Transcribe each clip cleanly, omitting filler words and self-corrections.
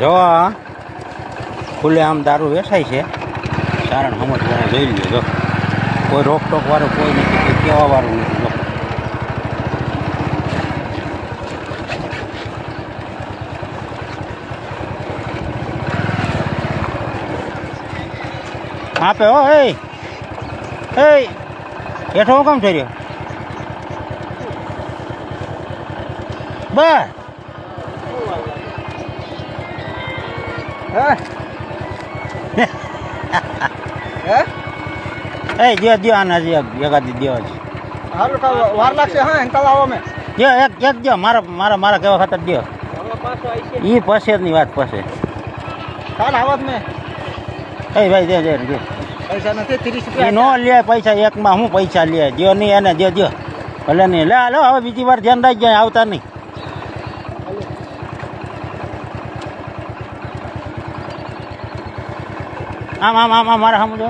જો ખુલ્લે આમ દારૂ વેચાય છે સારણ સમજવાનું જોઈ લ્યો જો કોઈ રોકટોક વાળું કોઈ નથી કોઈ કહેવા વાળું નથી જો આપે હો એ હેઠો હું કામ થઈ રહ્યો બસ દિયો આના એકાદી દેવા છે વાર લાગશે. હા તલાવો મેં એક દો મારા કેવા ખાતર દો એ પછેની વાત પછી કાલ આવત મેં ભાઈ દે પૈસા નથી 30 એ રૂપિયા નો લે પૈસા એકમાં હું પૈસા લે દો નહીં એને દો ભલે નહીં લે હાલો હવે બીજી વાર ધ્યાન રાખજો આવતા નહીં આમ મારા સમજો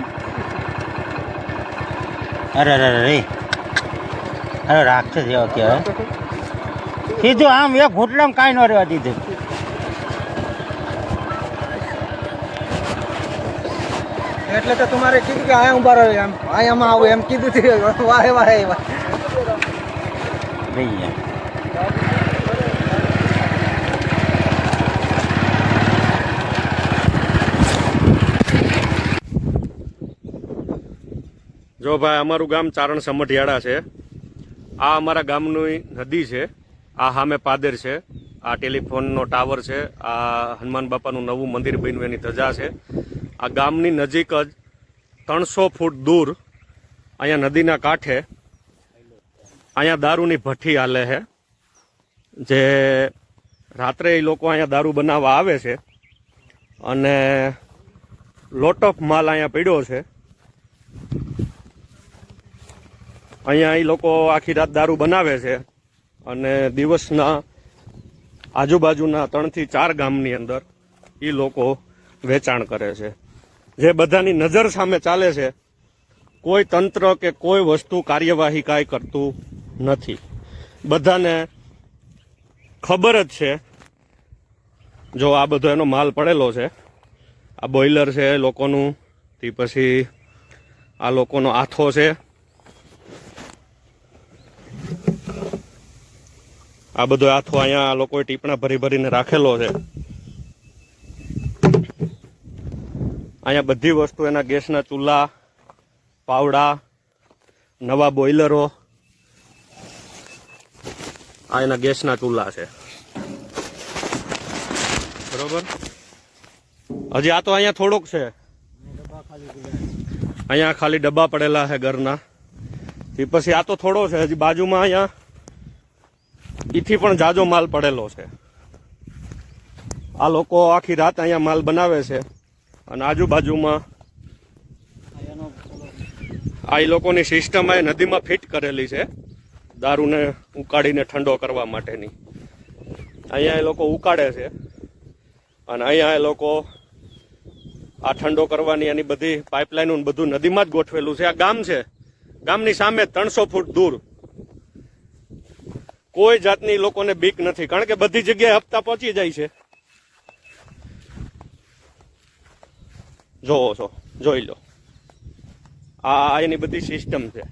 અરે રાક્ષસ એવો કહેવાય સીધું આમ એક ઘૂંટલામાં કાંઈ ન રહેવા દીધું એટલે તો તમારે કીધું કે આયા ઉભા રહ્યો એમ આયામાં આવું એમ કીધું વાહે વાહે લઈ જાય જો ભાઈ અમારું ગામ ચારણ સમઢિયાળા છે. આ અમારા ગામની નદી છે. આ સામે પાદર છે. આ ટેલિફોનનો ટાવર છે. આ હનુમાન બાપાનું નવું મંદિર બન્યું એની ધજા છે. આ ગામની નજીક જ 300 ફૂટ દૂર અહીંયા નદીના કાંઠે અહીંયા દારૂની ભઠ્ઠી હાલે છે. જે રાત્રે એ લોકો અહીંયા દારૂ બનાવવા આવે છે અને લોટ ઓફ માલ અહીંયા પડ્યો છે. અહીંયા એ લોકો આખી રાત દારૂ બનાવે છે અને દિવસના આજુબાજુના 3 થી 4 ગામની અંદર એ લોકો વેચાણ કરે છે. જે બધાની નજર સામે ચાલે છે. કોઈ તંત્ર કે કોઈ વસ્તુ કાર્યવાહી કાંઈ કરતું નથી. બધાને ખબર જ છે. જો આ બધો એનો માલ પડેલો છે. આ બોઇલર છે લોકોનું, તે પછી આ લોકોનો આથો છે, આ બધો આથો અહીંયા લોકોએ ટીપણા ભરીને રાખેલો છે. અહીંયા બધી વસ્તુ એના ગેસના ચૂલા, પાવડા, નવા બોઇલરો, આ એના ગેસના ચૂલા છે. બરોબર. હજી આ તો અહીંયા થોડોક છે. અહીંયા ખાલી ડબ્બા પડેલા છે ઘરના. એ પછી આ તો થોડો છે. હજી બાજુમાં અહીંયા ઈથી પણ જાજો માલ પડેલો છે. આ લોકો આખી રાત અહીંયા માલ બનાવે છે અને આજુબાજુમાં આ એ લોકોની સિસ્ટમ આ નદીમાં ફિટ કરેલી છે દારૂને ઉકાળીને ઠંડો કરવા માટેની. અહીંયા એ લોકો ઉકાળે છે અને અહીંયા એ લોકો આ ઠંડો કરવાની એની બધી પાઇપલાઇન બધું નદીમાં જ ગોઠવેલું છે. આ ગામ છે. ગામની સામે 300 ફૂટ દૂર. કોઈ જાતની લોકોને બીક નથી, કારણ કે બધી જગ્યાએ હપ્તા પહોંચી જાય છે. જોવો છો, જોઈ લો. આ એની બધી સિસ્ટમ છે.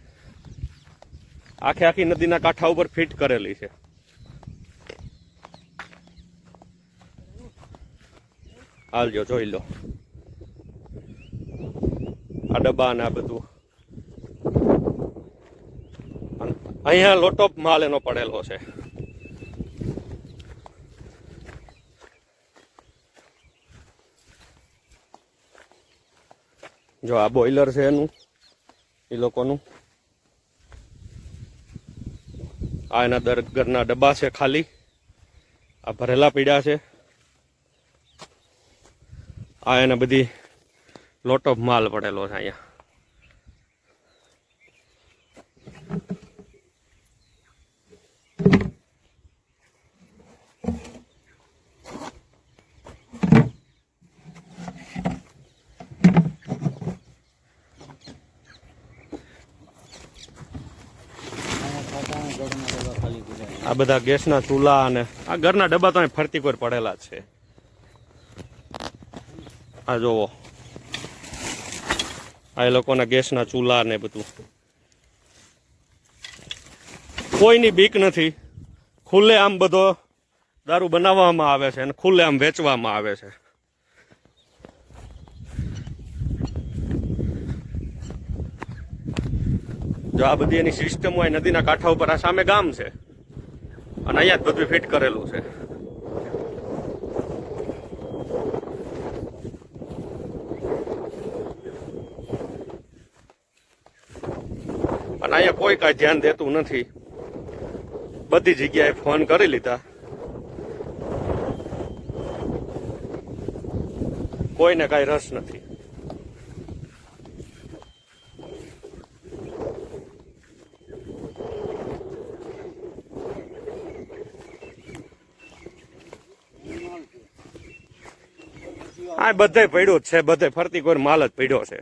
આખી નદીના કાંઠા ઉપર ફિટ કરેલી છે. હાલજો, જોઈ લો. આ ડબ્બા ને આ બધું. અહીંયા લોટ ઓફ માલ એનો પડેલો છે. જો આ બોઇલર છે એનું, એ લોકોનું. આ એના ઘરના ડબ્બા છે ખાલી. આ ભરેલા પીડા છે. આ એને બધી લોટ ઓફ માલ પડેલો છે અહીંયા. આ બધા ગેસના ચૂલા અને આ ઘરના ડબ્બા તો ફરતી કોઈ પડેલા જ છે. આ જોવો, આ એ લોકોના ગેસના ચૂલા ને બધું. કોઈની બીક નથી. ખુલ્લે આમ બધો દારૂ બનાવવામાં આવે છે અને ખુલ્લે આમ વેચવામાં આવે છે. જો આ બધી એની સિસ્ટમ હોય, નદીના કાંઠા ઉપર આ સામે ગામ છે અને અહીંયા જ બધું ફિટ કરેલું છે. અને અહીંયા કોઈ કાંઈ ધ્યાન દેતું નથી. બધી જગ્યાએ ફોન કરી લીધા, કોઈને કાંઈ રસ નથી. આ બધે પડ્યો જ છે, બધે ફરતી કોઈ માલ જ પડ્યો છે.